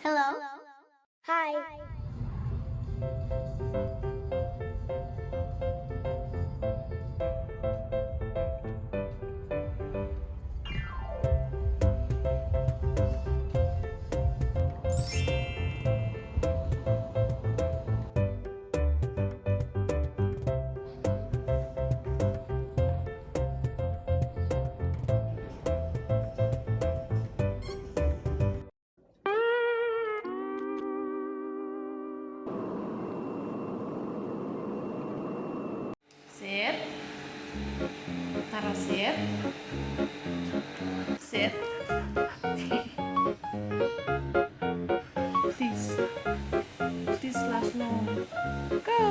Hello. Hi. Sit. Taruh sit. Sit. This. This last long. Go.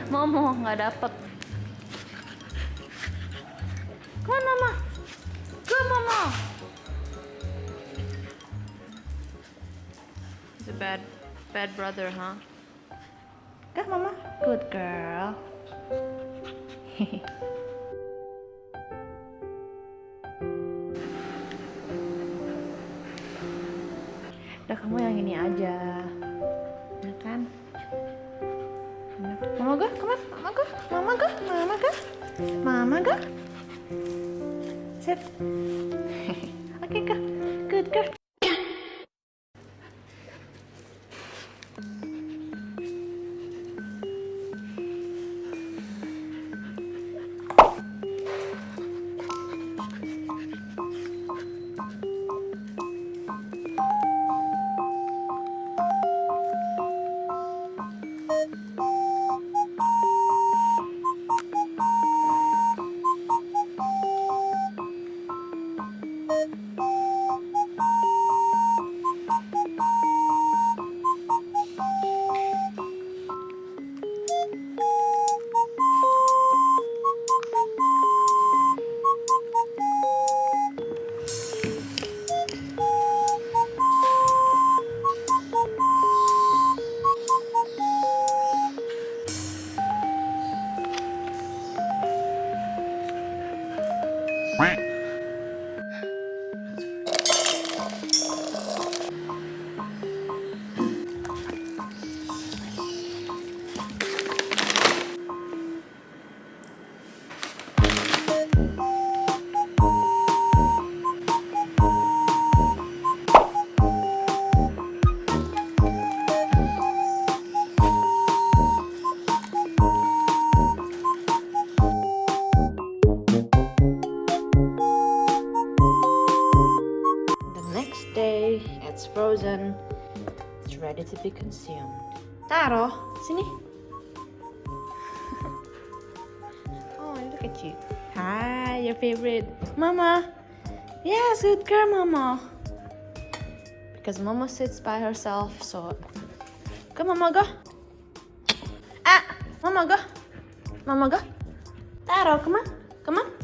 Momo nggak dapet. Come on, Mama. Go, Mama. He's a bad brother, huh? Go, Mama. Good girl. Udah, kamu yang ini aja. Ya kan? Mama go, come on, Mama go, Mama go, Mama go, Mama go. Sit. Okay, go. Good girl. It's frozen. It's ready to be consumed. Taro, sini. Oh, look at you. Hi, your favorite. Mama. Yes, good girl, Mama. Because Mama sits by herself, so... Go, Mama, go. Ah, Mama, go. Mama, go. Taro, come on. Come on.